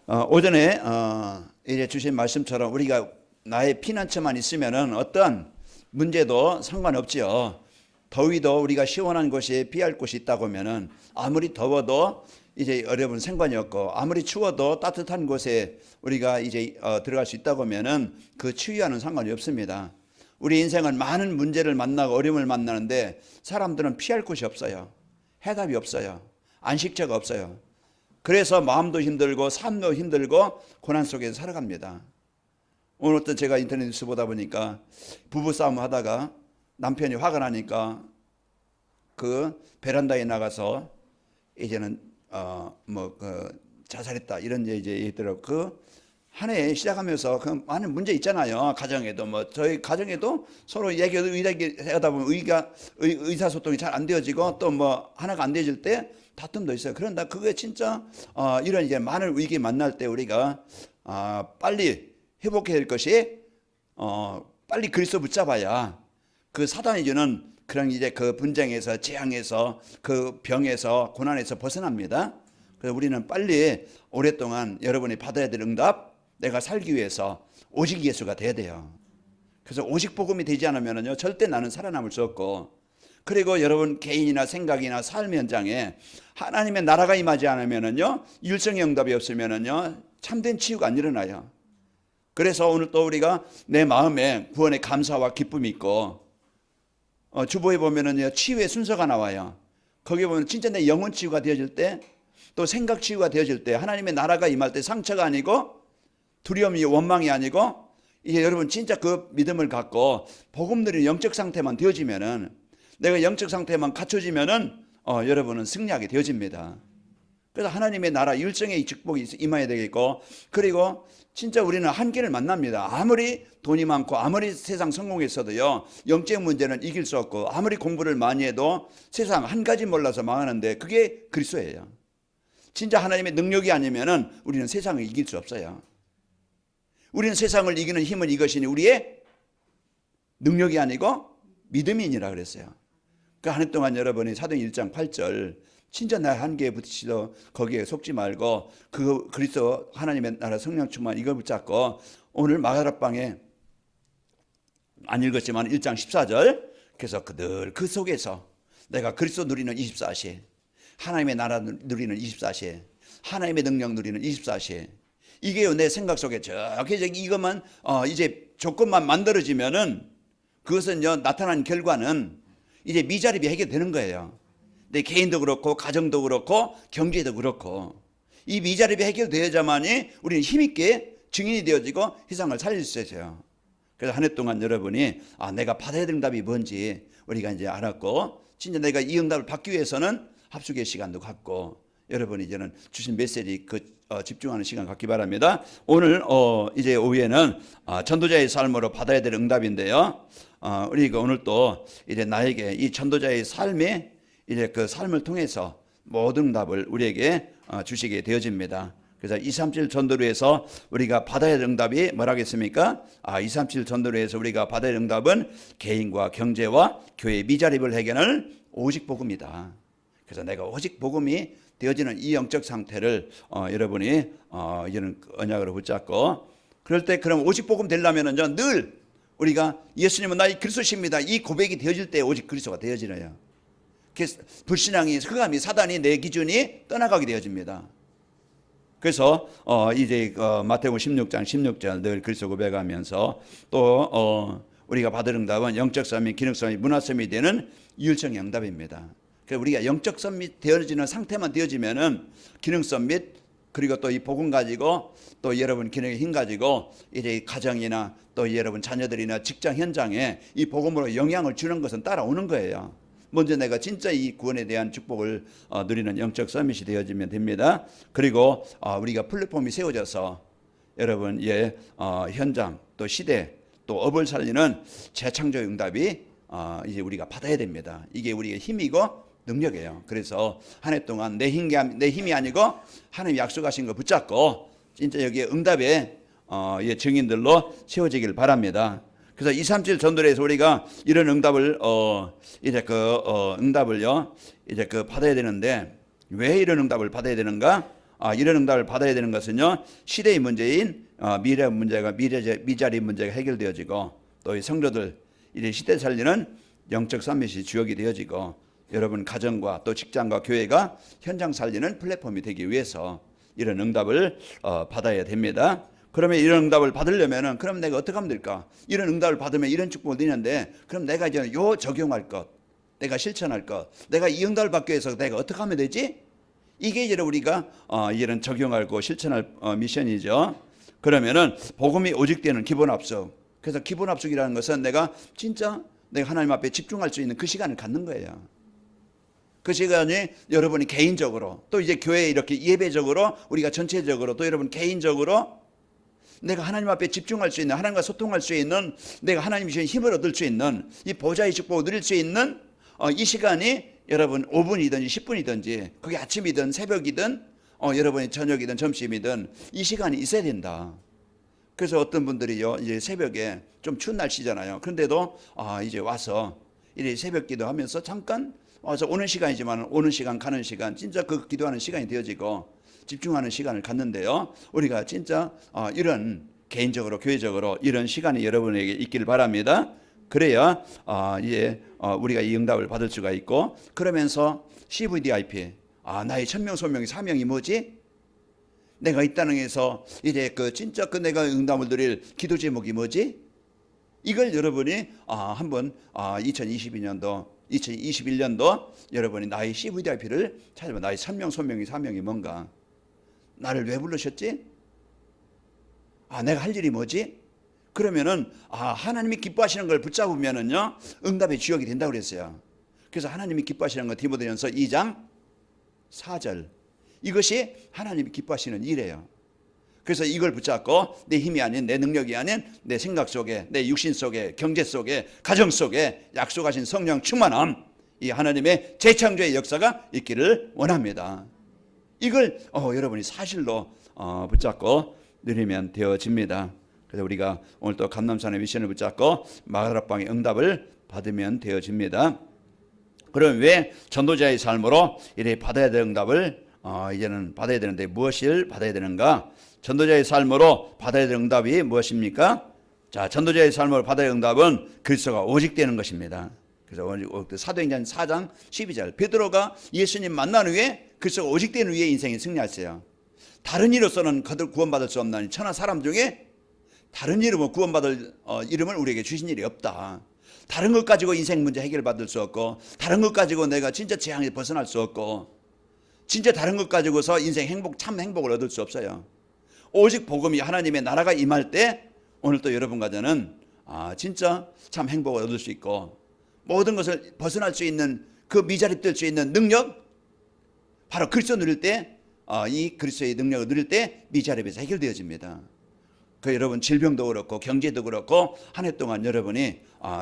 오전에 이제 주신 말씀처럼 우리가 나의 피난처만 있으면은 어떤 문제도 상관없지요. 더위도 우리가 시원한 곳에 피할 곳이 있다고 하면은 아무리 더워도 이제 여러분 상관이 없고, 아무리 추워도 따뜻한 곳에 우리가 이제 들어갈 수 있다고 하면은 그 추위와는 상관이 없습니다. 우리 인생은 많은 문제를 만나고 어려움을 만나는데 사람들은 피할 곳이 없어요. 해답이 없어요. 안식처가 없어요. 그래서 마음도 힘들고 삶도 힘들고 고난 속에서 살아갑니다. 오늘 어떤 제가 인터넷 뉴스 보다 보니까 부부싸움 하다가 남편이 화가 나니까 그 베란다에 나가서 이제는 자살했다 이런 이제 있더라고. 그 한 해 시작하면서 그 많은 문제 있잖아요. 가정에도 저희 가정에도 서로 얘기하다 보면 의사소통이 잘 안 되어지고 또 하나가 안 되어질 때 다툼도 있어요. 그런데 그게 진짜 이런 이제 많은 위기 만날 때 우리가 빨리 회복해야 될 것이 빨리 그리스도 붙잡아야 그 사단이 주는 그런 이제 그 분쟁에서 재앙에서 그 병에서 고난에서 벗어납니다. 그래서 우리는 빨리 오랫동안 여러분이 받아야 될 응답, 내가 살기 위해서 오직 예수가 돼야 돼요. 그래서 오직 복음이 되지 않으면요 절대 나는 살아남을 수 없고, 그리고 여러분 개인이나 생각이나 삶 현장에 하나님의 나라가 임하지 않으면요 일정의 응답이 없으면요 참된 치유가 안 일어나요. 그래서 오늘 또 우리가 내 마음에 구원의 감사와 기쁨이 있고, 주보에 보면은요 치유의 순서가 나와요. 거기에 보면 진짜 내 영혼 치유가 되어질 때, 또 생각 치유가 되어질 때, 하나님의 나라가 임할 때 상처가 아니고 두려움이 원망이 아니고, 이게 여러분 진짜 그 믿음을 갖고 복음 누리는 영적 상태만 되어지면은, 내가 영적 상태만 갖춰지면은 여러분은 승리하게 되어집니다. 그래서 하나님의 나라 일정의 축복이 임해야 되겠고, 그리고 진짜 우리는 한계를 만납니다. 아무리 돈이 많고 아무리 세상 성공했어도요 영적 문제는 이길 수 없고, 아무리 공부를 많이 해도 세상 한 가지 몰라서 망하는데 그게 그리스도예요. 진짜 하나님의 능력이 아니면은 우리는 세상을 이길 수 없어요. 우리는 세상을 이기는 힘은 이것이니 우리의 능력이 아니고 믿음이니라 그랬어요. 그 한 해 동안 여러분이 사도행 1장 8절 진짜 나의 한계에 부딪히도 거기에 속지 말고 그 그리스도 하나님의 나라 성령 충만 이걸 붙잡고, 오늘 마가다락방에 안 읽었지만 1장 14절, 그래서 그들 그 속에서 내가 그리스도 누리는 24시, 하나님의 나라 누리는 24시, 하나님의 능력 누리는 24시, 이게요 내 생각 속에 저기 이것만 이제 조건만 만들어지면은 그것은요 나타난 결과는 이제 미자립이 해결되는 거예요. 내 개인도 그렇고 가정도 그렇고 경제도 그렇고, 이 미자립이 해결되어야만이 우리는 힘있게 증인이 되어지고 세상을 살릴 수 있어요. 그래서 한 해 동안 여러분이 내가 받아야 될 응답이 뭔지 우리가 이제 알았고, 진짜 내가 이 응답을 받기 위해서는 합숙의 시간도 갖고, 여러분이 이제는 주신 메시지 집중하는 시간 갖기 바랍니다. 오늘 이제 오후에는 전도자의 삶으로 받아야 될 응답인데요. 우리가 오늘 또 이제 나에게 이 전도자의 삶이 이제 그 삶을 통해서 모든 응답을 우리에게 주시게 되어집니다. 그래서 237 전도로에서 우리가 받아야 될 응답이 뭐라겠습니까? 237 전도로에서 우리가 받아야 될 응답은 개인과 경제와 교회의 미자립을 해결할 오직 복음이다. 그래서 내가 오직 복음이 되어지는 이 영적 상태를 여러분이 이제는 언약으로 붙잡고, 그럴 때 그럼 오직 복음 되려면은요 늘 우리가 예수님은 나의 그리스도십니다 이 고백이 되어질 때 오직 그리스도가 되어지네요. 불신앙이 흑암이 사단이 내 기준이 떠나가게 되어집니다. 그래서 이제 마태복음 16장 16절 늘 그리스도 고백하면서 또 우리가 받을 응답은 영적 썸이 기능 썸이 문화 썸이 되는 유일성 응답입니다. 그러니까 우리가 영적 썸이 되어지는 상태만 되어지면은 기능성 및 그리고 또 이 복음 가지고 또 여러분 기능의 힘 가지고 이제 가정이나 또 여러분 자녀들이나 직장 현장에 이 복음으로 영향을 주는 것은 따라오는 거예요. 먼저 내가 진짜 이 구원에 대한 축복을 누리는 영적 서밋이 되어지면 됩니다. 그리고 우리가 플랫폼이 세워져서 여러분의 현장 또 시대 또 업을 살리는 재창조 응답이 이제 우리가 받아야 됩니다. 이게 우리의 힘이고 능력이에요. 그래서 한 해 동안 내 힘이 아니고 하나님 약속하신 거 붙잡고 진짜 여기에 응답의 증인들로 세워지길 바랍니다. 그래서 237 전도에서 우리가 이런 응답을 이제 응답을요 이제 받아야 되는데, 왜 이런 응답을 받아야 되는가? 이런 응답을 받아야 되는 것은요, 시대의 문제인 미래 문제가 미자리 문제가 해결되어지고, 또 이 성도들 이제 시대 살리는 영적 서밋이 주역이 되어지고, 여러분 가정과 또 직장과 교회가 현장 살리는 플랫폼이 되기 위해서 이런 응답을 받아야 됩니다. 그러면 이런 응답을 받으려면은 그럼 내가 어떻게 하면 될까? 이런 응답을 받으면 이런 축복을 드리는데, 그럼 내가 이제 요 적용할 것, 내가 실천할 것, 내가 이 응답을 받기 위해서 내가 어떻게 하면 되지? 이게 이제 우리가 이런 적용하고 실천할 미션이죠. 그러면은 복음이 오직되는 기본 합숙. 그래서 기본 합숙이라는 것은 내가 진짜 내가 하나님 앞에 집중할 수 있는 그 시간을 갖는 거예요. 그 시간이 여러분이 개인적으로, 또 이제 교회 이렇게 예배적으로, 우리가 전체적으로, 또 여러분 개인적으로 내가 하나님 앞에 집중할 수 있는, 하나님과 소통할 수 있는, 내가 하나님 주신 힘을 얻을 수 있는, 이 보좌의 축복을 누릴 수 있는 이 시간이 여러분 5분이든지 10분이든지, 그게 아침이든 새벽이든 여러분이 저녁이든 점심이든 이 시간이 있어야 된다. 그래서 어떤 분들이요, 이제 새벽에 좀 추운 날씨잖아요. 그런데도 이제 와서 이제 새벽 기도하면서 잠깐 와서 오는 시간이지만, 오는 시간 가는 시간, 진짜 그 기도하는 시간이 되어지고 집중하는 시간을 갖는데요, 우리가 진짜 이런 개인적으로 교회적으로 이런 시간이 여러분에게 있기를 바랍니다. 그래야 이제 우리가 이 응답을 받을 수가 있고, 그러면서 CVDIP, 나의 천명 소명의 사명이 뭐지? 내가 이 땅에서 이제 그 진짜 그 내가 응답을 드릴 기도 제목이 뭐지? 이걸 여러분이 한번 2022년도 2021년도 여러분이 나의 CVDIP를 찾아봐. 나의 천명 소명의 사명이 뭔가? 나를 왜 부르셨지? 내가 할 일이 뭐지? 그러면은 하나님이 기뻐하시는 걸 붙잡으면은요, 응답의 주역이 된다고 그랬어요. 그래서 하나님이 기뻐하시는 거 디모데전서 2장 4절, 이것이 하나님이 기뻐하시는 일이에요. 그래서 이걸 붙잡고 내 힘이 아닌, 내 능력이 아닌, 내 생각 속에, 내 육신 속에, 경제 속에, 가정 속에 약속하신 성령 충만함, 이 하나님의 재창조의 역사가 있기를 원합니다. 이걸 여러분이 사실로 붙잡고 누리면 되어집니다. 그래서 우리가 오늘 또 감남산의 미션을 붙잡고 마가다락방의 응답을 받으면 되어집니다. 그럼 왜 전도자의 삶으로 이렇게 받아야 될 응답을 이제는 받아야 되는데, 무엇을 받아야 되는가? 전도자의 삶으로 받아야 될 응답이 무엇입니까? 자, 전도자의 삶으로 받아야 할 응답은 그리스도가 오직 되는 것입니다. 그래서 사도행전 4장 12절, 베드로가 예수님 만난 후에 그리스도가 오직 되는 후에 인생이 승리했어요. 다른 이로서는 구원받을 수 없나니 천하 사람 중에 다른 이름으로 구원받을 이름을 우리에게 주신 일이 없다. 다른 것 가지고 인생 문제 해결받을 수 없고, 다른 것 가지고 내가 진짜 재앙에 벗어날 수 없고, 진짜 다른 것 가지고서 인생 행복, 참 행복을 얻을 수 없어요. 오직 복음이, 하나님의 나라가 임할 때 오늘 또 여러분과 저는 진짜 참 행복을 얻을 수 있고, 모든 것을 벗어날 수 있는 그 미자립 될 수 있는 능력, 바로 그리스도 누릴 때, 이 그리스도의 능력을 누릴 때 미자립에서 해결되어집니다. 그 여러분 질병도 그렇고 경제도 그렇고 한 해 동안 여러분이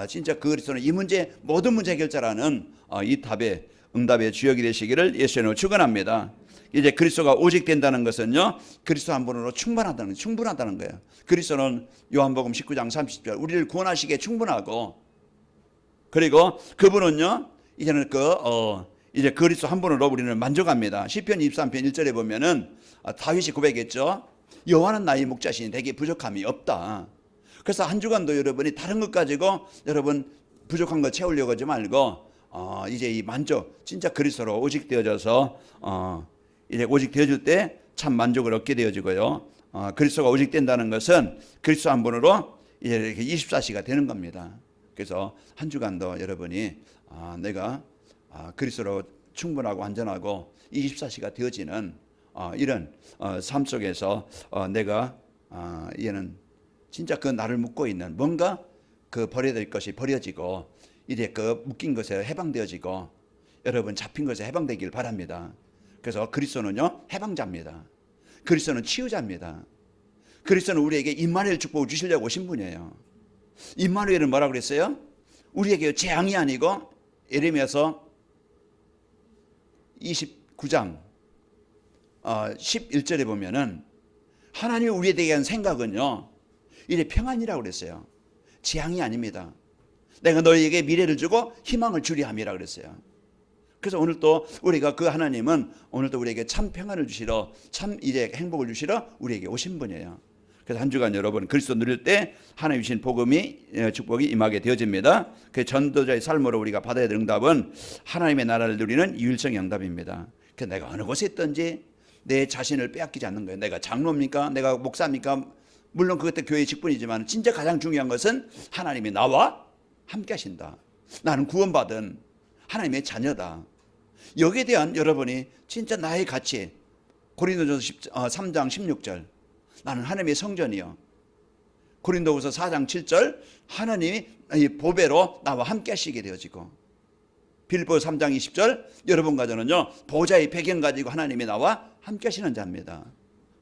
진짜 그 그리스도는 이 문제, 모든 문제 해결자라는 이 답의 응답의 주역이 되시기를 예수의 이름으로 축원합니다. 이제 그리스도가 오직 된다는 것은요, 그리스도 한 분으로 충분하다는 거예요. 그리스도는 요한복음 19장 30절, 우리를 구원하시기에 충분하고, 그리고 그분은요, 이제는 이제 그리스도 한 분으로 우리는 만족합니다. 시편 23편 1절에 보면은 다윗이 고백했죠. 여호와는 나의 목자시니 내게 부족함이 없다. 그래서 한 주간도 여러분이 다른 것 가지고 여러분 부족한 거 채우려고 하지 말고 이제 이 만족, 진짜 그리스도로 오직 되어져서 이제 오직 되어질 때 참 만족을 얻게 되어지고요. 그리스도가 오직 된다는 것은 그리스도 한 분으로 이제 이렇게 24시가 되는 겁니다. 그래서 한 주간도 여러분이 내가 그리스도로 충분하고 완전하고 24시가 되어지는 이런 삶 속에서 내가 얘는 진짜 그 나를 묶고 있는 뭔가 그 버려야 될 것이 버려지고, 이제 그 묶인 것에 해방되어지고, 여러분 잡힌 것에 해방되길 바랍니다. 그래서 그리스도는요, 해방자입니다. 그리스도는 치유자입니다. 그리스도는 우리에게 임마누엘 축복을 주시려고 오신 분이에요. 임마누엘은 뭐라고 그랬어요? 우리에게 재앙이 아니고, 예레미야서 29장 11절에 보면은 하나님이 우리에 대한 생각은요, 이제 평안이라고 그랬어요. 재앙이 아닙니다. 내가 너희에게 미래를 주고 희망을 주리 함이라고 그랬어요. 그래서 오늘 또 우리가 그 하나님은 오늘도 우리에게 참 평안을 주시러, 참 이제 행복을 주시러 우리에게 오신 분이에요. 그래서 한 주간 여러분 그리스도 누릴 때 하나님 주신 복음이, 축복이 임하게 되어집니다. 그 전도자의 삶으로 우리가 받아야 될 응답은 하나님의 나라를 누리는 유일성 응답입니다. 그래서 내가 어느 곳에 있든지 내 자신을 빼앗기지 않는 거예요. 내가 장로입니까? 내가 목사입니까? 물론 그것도 교회의 직분이지만 진짜 가장 중요한 것은 하나님이 나와 함께 하신다. 나는 구원받은 하나님의 자녀다. 여기에 대한 여러분이 진짜 나의 가치, 고린도전서 3장 16절 나는 하나님의 성전이요. 고린도후서 4장 7절 하나님이 보배로 나와 함께 하시게 되어지고, 빌립보서 3장 20절 여러분과 저는요 보좌의 배경 가지고 하나님이 나와 함께 하시는 자입니다.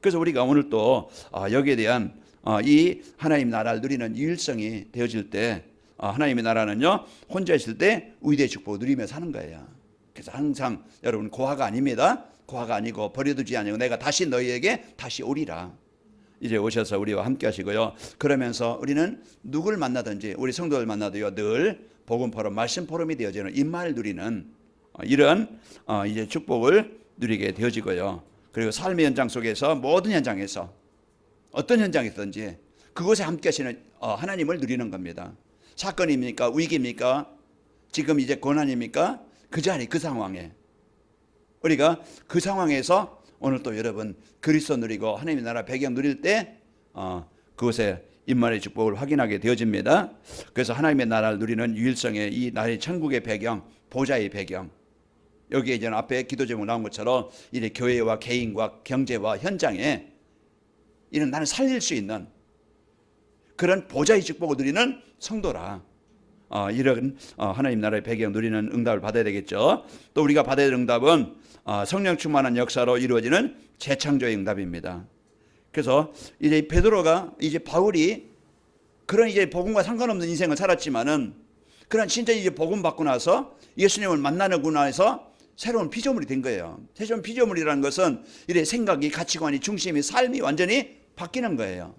그래서 우리가 오늘 또 여기에 대한 이 하나님 나라를 누리는 유일성이 되어질 때, 하나님의 나라는요 혼자 있을 때 위대의 축복을 누리며 사는 거예요. 그래서 항상 여러분 고아가 아닙니다. 고아가 아니고 버려두지 아니고 내가 다시 너희에게 다시 오리라. 이제 오셔서 우리와 함께 하시고요. 그러면서 우리는 누구를 만나든지 우리 성도들 만나도요 늘 복음 포럼, 말씀 포럼이 되어지는 임마를 누리는 이런 이제 축복을 누리게 되어지고요. 그리고 삶의 현장 속에서 모든 현장에서 어떤 현장이든지 그곳에 함께 하시는 하나님을 누리는 겁니다. 사건입니까? 위기입니까? 지금 이제 고난입니까? 그 자리, 그 상황에 우리가 그 상황에서 오늘 또 여러분 그리스도 누리고 하나님의 나라 배경 누릴 때 그곳에 임마의 축복을 확인하게 되어집니다. 그래서 하나님의 나라를 누리는 유일성의 이 나의 천국의 배경, 보좌의 배경, 여기에 이제 앞에 기도 제목 나온 것처럼 이제 교회와 개인과 경제와 현장에 이런 나를 살릴 수 있는 그런 보좌의 축복을 누리는 성도라. 이런 하나님 나라의 배경 누리는 응답을 받아야 되겠죠. 또 우리가 받아야 될 응답은 성령 충만한 역사로 이루어지는 재창조의 응답입니다. 그래서 이제 베드로가 이제 바울이 그런 이제 복음과 상관없는 인생을 살았지만은 그런 진짜 이제 복음 받고 나서 예수님을 만나는구나 해서 새로운 피조물이 된 거예요. 새로운 피조물이라는 것은 이래 생각이, 가치관이, 중심이, 삶이 완전히 바뀌는 거예요.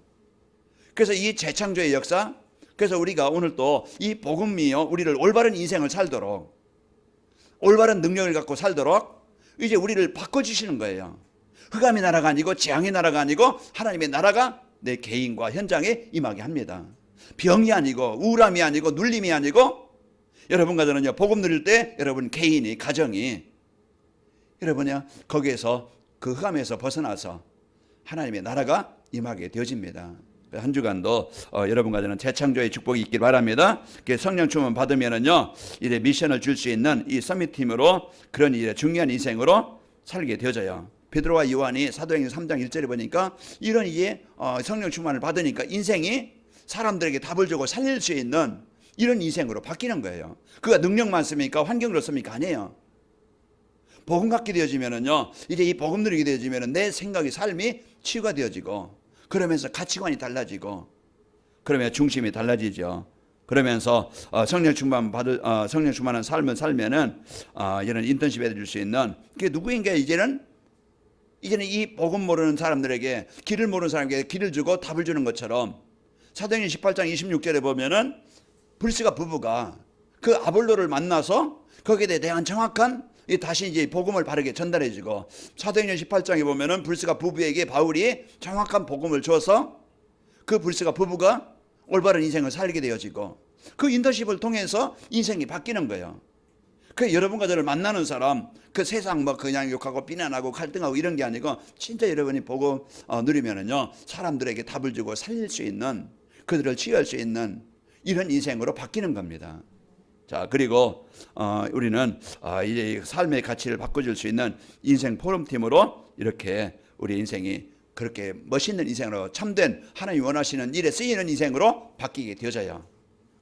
그래서 이 재창조의 역사, 그래서 우리가 오늘 또 이 복음이요 우리를 올바른 인생을 살도록, 올바른 능력을 갖고 살도록 이제 우리를 바꿔주시는 거예요. 흑암의 나라가 아니고 재앙의 나라가 아니고 하나님의 나라가 내 개인과 현장에 임하게 합니다. 병이 아니고 우울함이 아니고 눌림이 아니고, 여러분과 저는요 복음 누릴 때 여러분 개인이, 가정이 여러분이요 거기에서 그 흑암에서 벗어나서 하나님의 나라가 임하게 되어집니다. 한 주간도 여러분과 저는 재창조의 축복이 있길 바랍니다. 성령 충만 받으면은요 이제 미션을 줄 수 있는 이 서밋팀으로 그런 이제 중요한 인생으로 살게 되어져요. 베드로와 요한이 사도행전 3장 1절에 보니까 이런 이제 성령 충만을 받으니까 인생이 사람들에게 답을 주고 살릴 수 있는 이런 인생으로 바뀌는 거예요. 그가 능력만 씁니까? 환경을 씁니까? 아니에요. 복음 갖게 되어지면은요 이제 이 복음 누리게 되어지면은 내 생각이, 삶이 치유가 되어지고, 그러면서 가치관이 달라지고, 그러면 중심이 달라지죠. 그러면서 성령 충만한 삶을 살면은 이런 인턴십에 줄 수 있는 그게 누구인가, 이제는 이 복음 모르는 사람들에게, 길을 모르는 사람에게 길을 주고 답을 주는 것처럼 사도행전 18장 26절에 보면은 브리스가 부부가 그 아볼로를 만나서 거기에 대한 정확한 다시 이제 복음을 바르게 전달해주고, 사도행전 18장에 보면은 브리스가 부부에게 바울이 정확한 복음을 줘서 그 브리스가 부부가 올바른 인생을 살게 되어지고, 그 인턴십을 통해서 인생이 바뀌는 거예요. 그 여러분과 저를 만나는 사람, 그 세상 뭐 그냥 욕하고 비난하고 갈등하고 이런 게 아니고 진짜 여러분이 보고 누리면은요 사람들에게 답을 주고 살릴 수 있는, 그들을 치유할 수 있는 이런 인생으로 바뀌는 겁니다. 자, 그리고 우리는 이제 삶의 가치를 바꿔줄 수 있는 인생 포럼팀으로 이렇게 우리 인생이 그렇게 멋있는 인생으로, 참된 하나님이 원하시는 일에 쓰이는 인생으로 바뀌게 되어져요.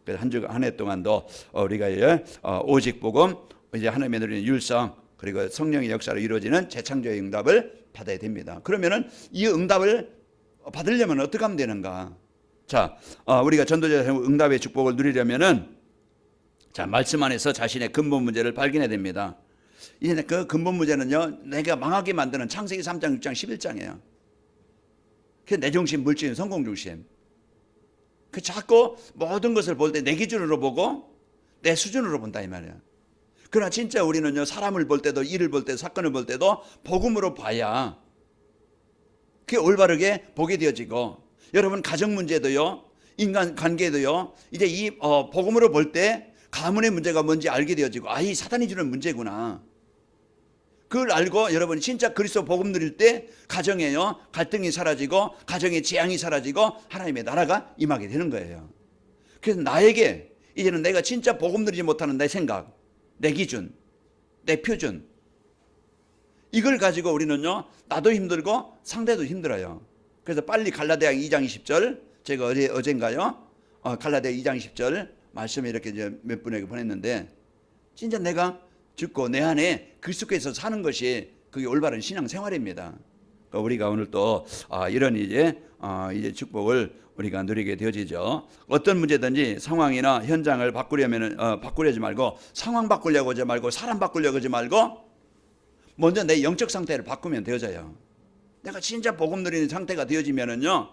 그래서 한 해 동안도 우리가 오직 복음, 이제 하나님의 누리는 율성, 그리고 성령의 역사로 이루어지는 재창조의 응답을 받아야 됩니다. 그러면은 이 응답을 받으려면 어떻게 하면 되는가? 자, 우리가 전도자 응답의 축복을 누리려면은 자, 말씀 안에서 자신의 근본 문제를 발견해야 됩니다. 이제 그 근본 문제는요 내가 망하게 만드는 창세기 3장 6장 11장이에요. 그 내 중심, 물질, 성공 중심. 그 자꾸 모든 것을 볼 때 내 기준으로 보고 내 수준으로 본다 이 말이야. 그러나 진짜 우리는요, 사람을 볼 때도, 일을 볼 때도, 사건을 볼 때도 복음으로 봐야 그게 올바르게 보게 되어지고, 여러분 가정 문제도요, 인간 관계도요, 이제 이 복음으로 볼 때 가문의 문제가 뭔지 알게 되어지고, 이 사단이 주는 문제구나. 그걸 알고 여러분이 진짜 그리스도 복음 누릴 때 가정에요, 갈등이 사라지고 가정의 재앙이 사라지고 하나님의 나라가 임하게 되는 거예요. 그래서 나에게 이제는 내가 진짜 복음 누리지 못하는 내 생각, 내 기준, 내 표준, 이걸 가지고 우리는요, 나도 힘들고 상대도 힘들어요. 그래서 빨리 갈라디아 2장 20절, 제가 어젠가요, 갈라디아 2장 20절 말씀을 이렇게 이제 몇 분에게 보냈는데, 진짜 내가 죽고 내 안에 그리스도께서 사는 것이 그게 올바른 신앙 생활입니다. 그러니까 우리가 오늘 또 이런 이제 축복을 우리가 누리게 되어지죠. 어떤 문제든지 상황이나 현장을 바꾸려지 말고, 상황 바꾸려고 하지 말고, 사람 바꾸려고 하지 말고, 먼저 내 영적 상태를 바꾸면 되어져요. 내가 진짜 복음 누리는 상태가 되어지면은요,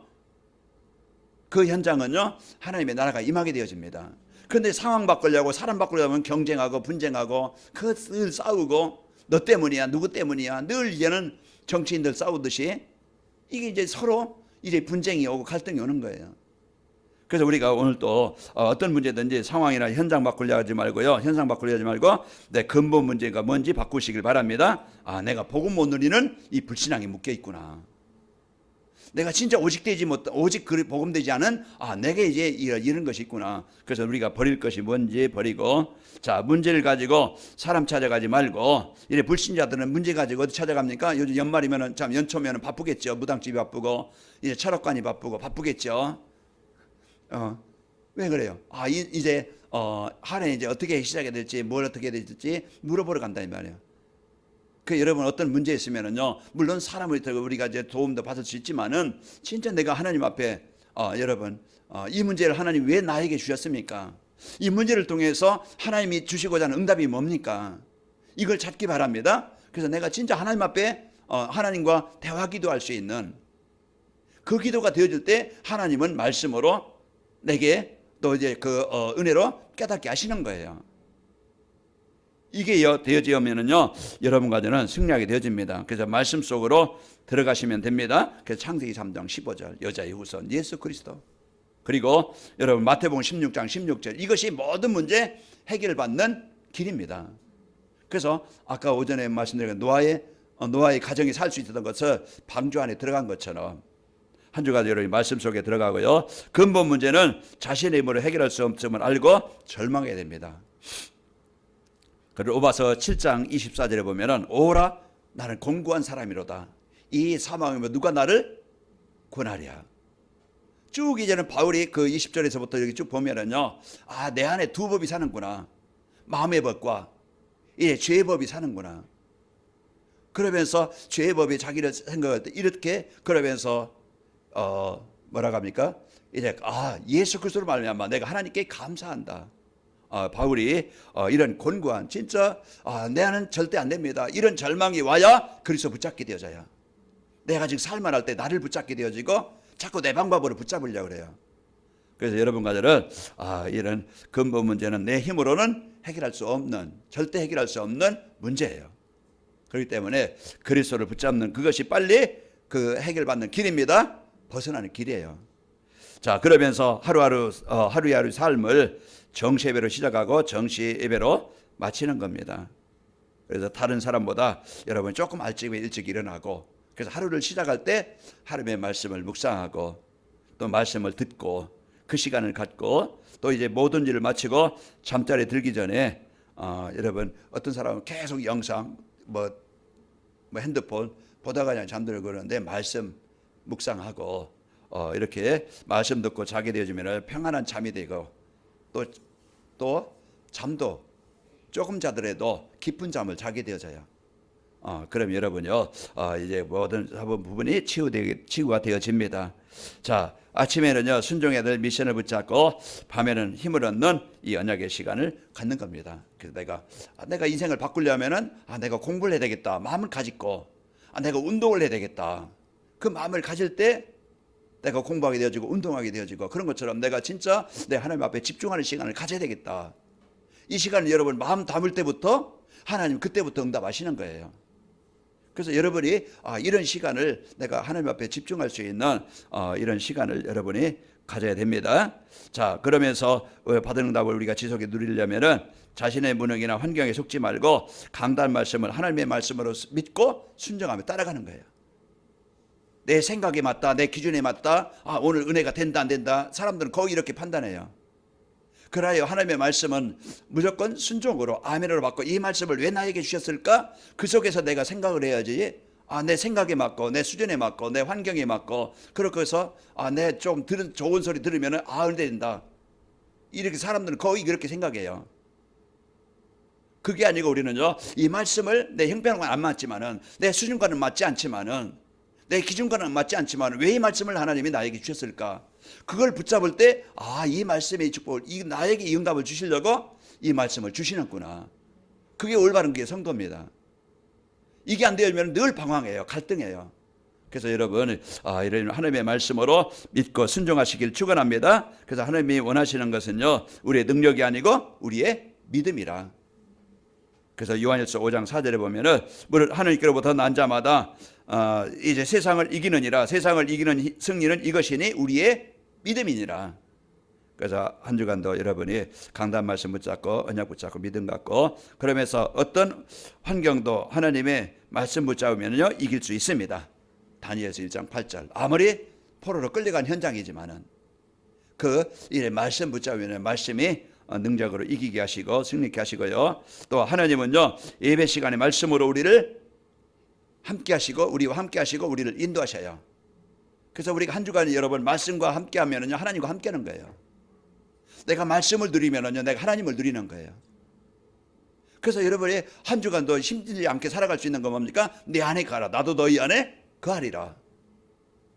그 현장은요, 하나님의 나라가 임하게 되어집니다. 그런데 상황 바꾸려고, 사람 바꾸려고 하면 경쟁하고 분쟁하고 늘 싸우고, 너 때문이야, 누구 때문이야, 늘 이제는 정치인들 싸우듯이 이게 이제 서로 이제 분쟁이 오고 갈등이 오는 거예요. 그래서 우리가 오늘 또 어떤 문제든지 상황이나 현장 바꾸려 하지 말고요, 현상 바꾸려 하지 말고 내 근본 문제가 뭔지 바꾸시길 바랍니다. 내가 복음 못 누리는 이 불신앙이 묶여 있구나. 내가 진짜 오직 복음 되지 않은 내게 이제 이런 것이 있구나. 그래서 우리가 버릴 것이 뭔지 버리고, 자, 문제를 가지고 사람 찾아가지 말고, 이래 불신자들은 문제 가지고 어디 찾아갑니까? 요즘 연말이면은, 참 연초면은 바쁘겠죠. 무당집이 바쁘고 이제 철학관이 바쁘겠죠. 왜 그래요? 이제 한 해 이제 어떻게 시작이 될지, 뭘 어떻게 될지 물어보러 간다는 말이에요. 그 여러분 어떤 문제 있으면은요, 물론 사람을 통해 우리가 이제 도움도 받을 수 있지만은, 진짜 내가 하나님 앞에 여러분 이 문제를 하나님 왜 나에게 주셨습니까? 이 문제를 통해서 하나님이 주시고자 하는 응답이 뭡니까? 이걸 찾기 바랍니다. 그래서 내가 진짜 하나님 앞에 하나님과 대화 기도할 수 있는 그 기도가 되어질 때 하나님은 말씀으로 내게 또 이제 그 은혜로 깨닫게 하시는 거예요. 이게 되어지면은요, 여러분 가정은 승리하게 되어집니다. 그래서 말씀 속으로 들어가시면 됩니다. 그래서 창세기 3장 15절, 여자의 후손 예수 그리스도, 그리고 여러분 마태복음 16장 16절, 이것이 모든 문제 해결을 받는 길입니다. 그래서 아까 오전에 말씀드린 노아의 가정이 살 수 있었던 것을 방주 안에 들어간 것처럼 한 주간 여러분 말씀 속에 들어가고요, 근본 문제는 자신의 힘으로 해결할 수 없음을 알고 절망해야 됩니다. 그리고 오바서 7장 24절에 보면은, 오라 나는 공고한 사람이로다, 이 사망이면 누가 나를 구원하랴. 쭉 이제는 바울이 그 20절에서부터 여기 쭉 보면은요, 내 안에 두 법이 사는구나, 마음의 법과 이제 죄의 법이 사는구나. 그러면서 죄의 법이 자기를 생각할 때 이렇게, 그러면서 뭐라고 합니까? 이제 예수 그리스도로 말미암아 내가 하나님께 감사한다. 바울이 이런 권고한, 진짜 내 안은 절대 안 됩니다, 이런 절망이 와야 그리스도 붙잡게 되어져요. 내가 지금 살만 할 때 나를 붙잡게 되어지고 자꾸 내 방법으로 붙잡으려고 그래요. 그래서 여러분 가정은 이런 근본 문제는 내 힘으로는 해결할 수 없는, 절대 해결할 수 없는 문제예요. 그렇기 때문에 그리스도를 붙잡는 그것이 빨리 그 해결받는 길입니다. 벗어나는 길이에요. 자, 그러면서 하루하루 삶을 정시 예배로 시작하고 정시 예배로 마치는 겁니다. 그래서 다른 사람보다 여러분 조금 일찍 일어나고, 그래서 하루를 시작할 때 하루의 말씀을 묵상하고 또 말씀을 듣고 그 시간을 갖고, 또 이제 모든 일을 마치고 잠자리에 들기 전에 여러분 어떤 사람은 계속 영상 뭐 핸드폰 보다가 그냥 잠들고 그러는데, 말씀 묵상하고 이렇게 말씀 듣고 자게 되어지면 평안한 잠이 되고, 또 잠도 조금 자더라도 깊은 잠을 자게 되어져요. 그럼 여러분요, 이제 모든 부분이 치유가 되어집니다. 자, 아침에는요 순종해야 될 미션을 붙잡고, 밤에는 힘을 얻는 이 언약의 시간을 갖는 겁니다. 그래서 내가 인생을 바꾸려면은 내가 공부를 해야 되겠다 마음을 가지고, 내가 운동을 해야 되겠다 그 마음을 가질 때 내가 공부하게 되어지고 운동하게 되어지고, 그런 것처럼 내가 진짜 내 하나님 앞에 집중하는 시간을 가져야 되겠다, 이 시간을 여러분 마음 담을 때부터 하나님 그때부터 응답하시는 거예요. 그래서 여러분이 이런 시간을 내가 하나님 앞에 집중할 수 있는 이런 시간을 여러분이 가져야 됩니다. 자, 그러면서 받은 응답을 우리가 지속에 누리려면은 자신의 무능이나 환경에 속지 말고 강단 말씀을 하나님의 말씀으로 믿고 순종하며 따라가는 거예요. 내 생각에 맞다, 내 기준에 맞다, 오늘 은혜가 된다 안 된다, 사람들은 거의 이렇게 판단해요. 그러하여 하나님의 말씀은 무조건 순종으로 아멘으로 받고, 이 말씀을 왜 나에게 주셨을까? 그 속에서 내가 생각을 해야지. 내 생각에 맞고, 내 수준에 맞고, 내 환경에 맞고, 그렇게 해서 내 좀 좋은 소리 들으면은 은혜 된다, 이렇게 사람들은 거의 그렇게 생각해요. 그게 아니고 우리는요, 이 말씀을 내 형편과는 안 맞지만은, 내 수준과는 맞지 않지만은, 내 기준과는 맞지 않지만 왜 이 말씀을 하나님이 나에게 주셨을까? 그걸 붙잡을 때 이 말씀의 축복을, 나에게 이 응답을 주시려고 이 말씀을 주시는구나. 그게 올바른 게 성도입니다. 이게 안 되면 늘 방황해요. 갈등해요. 그래서 여러분 이런 하나님의 말씀으로 믿고 순종하시길 축원합니다. 그래서 하나님이 원하시는 것은요, 우리의 능력이 아니고 우리의 믿음이라. 그래서 요한일서 5장 4절에 보면은 하나님께로부터 난 자마다 이제 세상을 이기느니라. 세상을 이기는 승리는 이것이니 우리의 믿음이니라. 그래서 한 주간도 여러분이 강단 말씀 붙잡고 언약 붙잡고 믿음 갖고, 그러면서 어떤 환경도 하나님의 말씀 붙잡으면요 이길 수 있습니다. 다니엘서 1장 8절. 아무리 포로로 끌려간 현장이지만은 이 말씀 붙잡으면 말씀이 능력으로 이기게 하시고 승리케 하시고요. 또 하나님은요 예배 시간에 말씀으로 우리를 함께 하시고, 우리와 함께 하시고 우리를 인도하셔요. 그래서 우리가 한 주간 여러분 말씀과 함께 하면은요 하나님과 함께 하는 거예요. 내가 말씀을 누리면은요 내가 하나님을 누리는 거예요. 그래서 여러분이 한 주간도 힘들지 않게 살아갈 수 있는 건 뭡니까? 내 안에 가라, 나도 너희 안에 거하리라.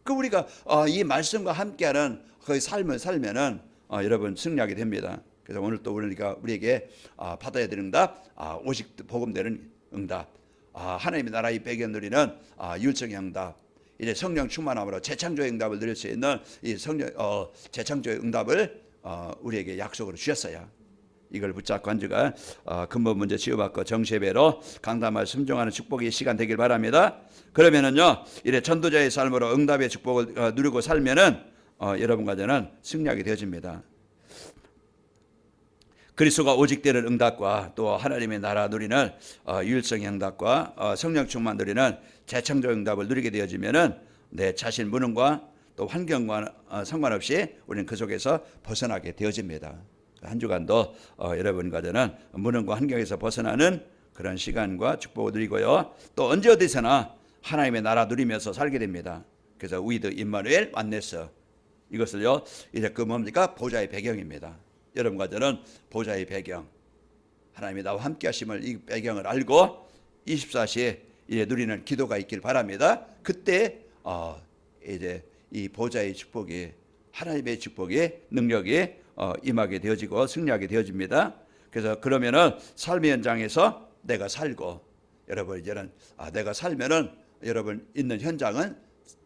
우리가 이 말씀과 함께하는 그 삶을 살면은 여러분 승리하게 됩니다. 그래서 오늘 또 우리에게 받아야 되는 응답, 오직 복음되는 응답, 하나님의 나라의 배경 누리는 율성의 응답, 이제 성령 충만함으로 재창조의 응답을 누릴 수 있는 이 재창조의 응답을 우리에게 약속으로 주셨어요. 이걸 붙잡고 한 주간 근본 문제 치유받고 정시예배로 강단말 순종하는 축복의 시간 되길 바랍니다. 그러면은요 이래 전도자의 삶으로 응답의 축복을 누리고 살면은 여러분과 저는 승리하게 되어집니다. 그리스도가 오직 되는 응답과 또 하나님의 나라 누리는 유일성의 응답과 성령 충만 누리는 재창조 응답을 누리게 되어지면은 내 자신 무능과 또 환경과 상관없이 우리는 그 속에서 벗어나게 되어집니다. 한 주간도 여러분과 저는 무능과 환경에서 벗어나는 그런 시간과 축복을 누리고요. 또 언제 어디서나 하나님의 나라 누리면서 살게 됩니다. 그래서 위드 임마누엘 만네스, 이것을요 이제 뭡니까? 보좌의 배경입니다. 여러분과 저는 보좌의 배경, 하나님이 나와 함께 하심을, 이 배경을 알고 24시 이제 누리는 기도가 있길 바랍니다. 그때 이제 이 보좌의 축복이, 하나님의 축복이, 능력이 임하게 되어지고 승리하게 되어집니다. 그래서 그러면은 삶의 현장에서 내가 살고, 여러분 이제는 내가 살면은 여러분 있는 현장은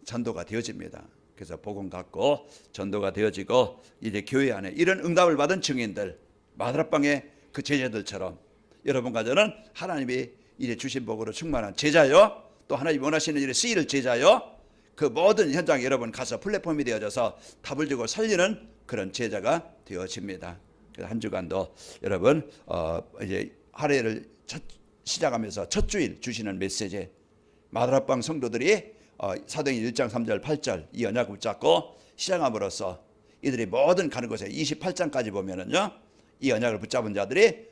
전도가 되어집니다. 그래서 복음 갖고 전도가 되어지고, 이제 교회 안에 이런 응답을 받은 증인들, 마다락방의 그 제자들처럼 여러분과 저는 하나님이 이제 주신 복으로 충만한 제자요, 또 하나님이 원하시는 일에 쓰일 제자요, 그 모든 현장에 여러분 가서 플랫폼이 되어져서 답을 주고 살리는 그런 제자가 되어집니다. 그래서 한 주간도 여러분 이제 하루를 시작하면서 첫 주일 주시는 메시지, 마다락방 성도들이 사도행전 1장 3절 8절 이 언약을 붙잡고 시작함으로써 이들이 모든 가는 곳에 28장까지 보면은요 이 언약을 붙잡은 자들이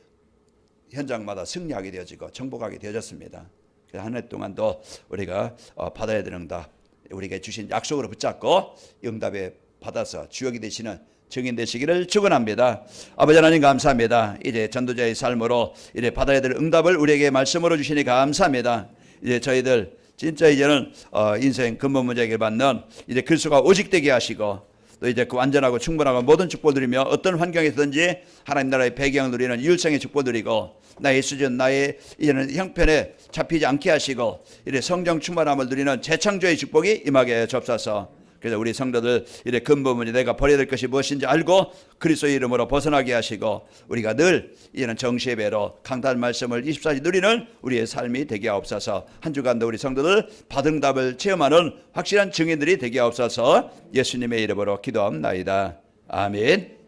현장마다 승리하게 되어지고 정복하게 되어졌습니다. 그래서 한 해 동안도 우리가 받아야 되는 응답, 우리에게 주신 약속으로 붙잡고 응답에 받아서 주역이 되시는 증인 되시기를 축원합니다. 아버지 하나님 감사합니다. 이제 전도자의 삶으로 이제 받아야 될 응답을 우리에게 말씀으로 주시니 감사합니다. 이제 저희들 진짜 이제는 인생 근본 문제에게 받는 이제 그리스도가 오직 되게 하시고, 또 이제 그 완전하고 충분하고 모든 축복을 누리며 어떤 환경에서든지 하나님 나라의 배경을 누리는 유일성의 축복을 누리고, 나의 수준, 나의 이제는 형편에 잡히지 않게 하시고 이제 성령 충만함을 누리는 재창조의 축복이 임하게 접사서, 그래서 우리 성도들 이래 근본문이 내가 버려야 될 것이 무엇인지 알고 그리스도의 이름으로 벗어나게 하시고 우리가 늘 이런 정시의 배로 강단 말씀을 24시 누리는 우리의 삶이 되게 하옵소서. 한 주간도 우리 성도들 받은 답을 체험하는 확실한 증인들이 되게 하옵소서. 예수님의 이름으로 기도합나이다. 아멘.